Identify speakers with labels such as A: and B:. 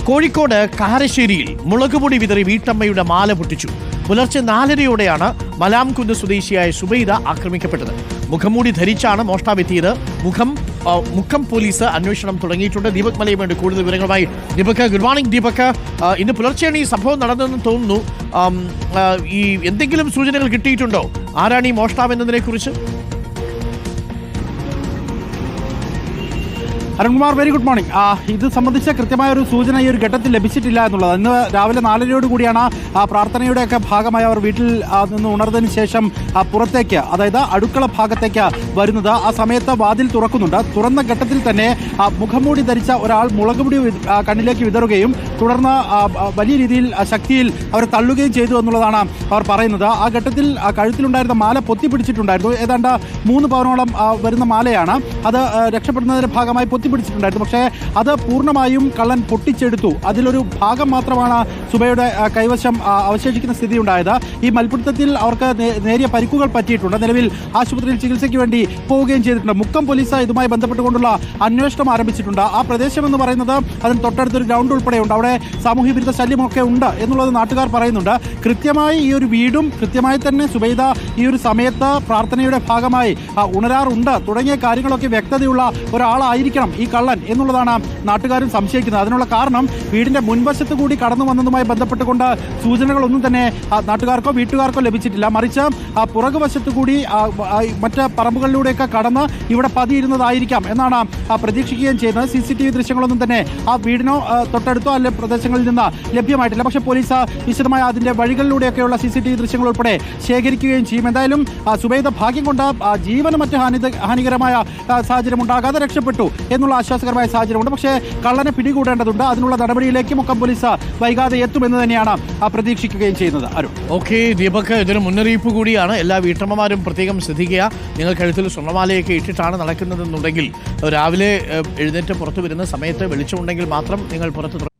A: കോഴിക്കോട് കാരശ്ശേരിയിൽ മുളകുപൊടി വിതറി വീട്ടമ്മയുടെ മാല പൊട്ടിച്ചു. പുലർച്ചെ 4:30യോടെയാണ് മലാംകുന്ന് സ്വദേശിയായ സുബൈദ ആക്രമിക്കപ്പെട്ടത്. മുഖംമൂടി ധരിച്ചാണ് മോഷ്ടാവെത്തിയത്. മുക്കം പോലീസ് അന്വേഷണം തുടങ്ങിയിട്ടുണ്ട്. ദീപക് മലയും വേണ്ടി കൂടുതൽ വിവരങ്ങളുമായി. Deepak, good morning. ദീപക്, ഇന്ന് പുലർച്ചെയാണ് ഈ സംഭവം നടന്നതെന്ന് തോന്നുന്നു. ഈ എന്തെങ്കിലും സൂചനകൾ കിട്ടിയിട്ടുണ്ടോ? ആരാണ് ഈ മോഷ്ടാവ് എന്നതിനെ കുറിച്ച്?
B: Arunkumar, very good morning. ഇത് സംബന്ധിച്ച കൃത്യമായ ഒരു സൂചന ഈ ഒരു ഘട്ടത്തിൽ ലഭിച്ചിട്ടില്ല എന്നുള്ളത്. ഇന്ന് രാവിലെ 4:30 കൂടിയാണ് പ്രാർത്ഥനയുടെയൊക്കെ ഭാഗമായി അവർ വീട്ടിൽ നിന്ന് ഉണർന്നതിന് ശേഷം പുറത്തേക്ക്, അതായത് അടുക്കള ഭാഗത്തേക്ക് വരുന്നത്. ആ സമയത്ത് വാതിൽ തുറക്കുന്നുണ്ട്. തുറന്ന ഘട്ടത്തിൽ തന്നെ മുഖംമൂടി ധരിച്ച ഒരാൾ മുളകുപൊടി കണ്ണിലേക്ക് വിതറുകയും തുടർന്ന് വലിയ രീതിയിൽ ശക്തിയിൽ അവരെ തള്ളുകയും ചെയ്തു എന്നുള്ളതാണ് അവർ പറയുന്നത്. ആ ഘട്ടത്തിൽ കഴുത്തിലുണ്ടായിരുന്ന മാല പൊത്തിപ്പിടിച്ചിട്ടുണ്ടായിരുന്നു. ഏതാണ്ട് 3 പവനോളം വരുന്ന മാലയാണ്. അത് രക്ഷപ്പെടുന്നതിന്റെ ഭാഗമായി പൊത്തിപ്പിടിച്ചിട്ടുണ്ടായിരുന്നു. പക്ഷേ അത് പൂർണ്ണമായും കള്ളൻ പൊട്ടിച്ചെടുത്തു. അതിലൊരു ഭാഗം മാത്രമാണ് സുബയുടെ കൈവശം അവശേഷിക്കുന്ന സ്ഥിതി ഉണ്ടായത്. ഈ മൽപിടുത്തത്തിൽ അവർക്ക് നേരിയ പരിക്കുകൾ പറ്റിയിട്ടുണ്ട്. നിലവിൽ ആശുപത്രിയിൽ ചികിത്സയ്ക്ക് വേണ്ടി പോവുകയും ചെയ്തിട്ടുണ്ട്. മുക്കം പോലീസ് ഇതുമായി ബന്ധപ്പെട്ടുകൊണ്ടുള്ള അന്വേഷണം ആരംഭിച്ചിട്ടുണ്ട്. ആ പ്രദേശം എന്ന് പറയുന്നത് അതിന് തൊട്ടടുത്തൊരു ഗ്രൗണ്ട് ഉൾപ്പെടെയുണ്ട്. അവിടെ സാമൂഹ്യ വിരുദ്ധ ശല്യമൊക്കെ ഉണ്ട് എന്നുള്ളത് നാട്ടുകാർ പറയുന്നുണ്ട്. കൃത്യമായി ഈ ഒരു വീടും കൃത്യമായി തന്നെ സുബൈദ ഈ ഒരു സമയത്ത് പ്രാർത്ഥനയുടെ ഭാഗമായി ഉണരാറുണ്ട് തുടങ്ങിയ കാര്യങ്ങളൊക്കെ വ്യക്തതയുള്ള ഒരാളായിരിക്കണം ഈ കള്ളൻ എന്നുള്ളതാണ് നാട്ടുകാരും സംശയിക്കുന്നത്. അതിനുള്ള കാരണം വീടിന്റെ മുൻവശത്ത് കൂടി കടന്നു വന്നതുമായി ബന്ധപ്പെട്ടുകൊണ്ട് സൂചനകളൊന്നും തന്നെ നാട്ടുകാർക്കോ വീട്ടുകാർക്കോ ലഭിച്ചിട്ടില്ല. മറിച്ച് പുറകുവശത്ത് കൂടി മറ്റ് പറമ്പുകളിലൂടെയൊക്കെ കടന്ന് ഇവിടെ പതിയിരുന്നതായിരിക്കാം എന്നാണ് പ്രതീക്ഷിക്കുകയും ചെയ്യുന്നത്. CCTV ദൃശ്യങ്ങളൊന്നും തന്നെ ആ വീടിനോ തൊട്ടടുത്തോ അല്ലെ പ്രദേശങ്ങളിൽ നിന്ന് ലഭ്യമായിട്ടില്ല. പക്ഷേ പോലീസ് വിശദമായ അതിന്റെ വഴികളിലൂടെയൊക്കെയുള്ള CCTV ദൃശ്യങ്ങൾ ഉൾപ്പെടെ ശേഖരിക്കുകയും ചെയ്യും. എന്തായാലും സുബൈദ ഭാഗ്യം കൊണ്ട് ജീവന് മറ്റ് ഹാനികരമായ സാഹചര്യം ഉണ്ടാകാതെ രക്ഷപ്പെട്ടു എന്നുള്ള ആശ്വാസകരമായ സാഹചര്യമുണ്ട്. പക്ഷേ കള്ളനെ പിടികൂടേണ്ടതുണ്ട്. അതിനുള്ള നടപടിയിലേക്ക് മുക്കം പോലീസ് വൈകാതെ എത്തുമെന്ന് തന്നെയാണ് പ്രതീക്ഷിക്കുകയും ചെയ്യുന്നത്. അരുൺ,
A: ഓക്കെ ദീപക്, ഇതൊരു മുന്നറിയിപ്പ് കൂടിയാണ്. എല്ലാ വീട്ടമ്മമാരും പ്രത്യേകം ശ്രദ്ധിക്കുക. നിങ്ങൾ കഴുത്തിൽ സ്വർണ്ണമാലയൊക്കെ ഇട്ടിട്ടാണ് നടക്കുന്നതെന്നുണ്ടെങ്കിൽ രാവിലെ എഴുന്നേറ്റ് പുറത്തു വരുന്ന സമയത്ത് വെളിച്ചമുണ്ടെങ്കിൽ മാത്രം നിങ്ങൾ പുറത്ത്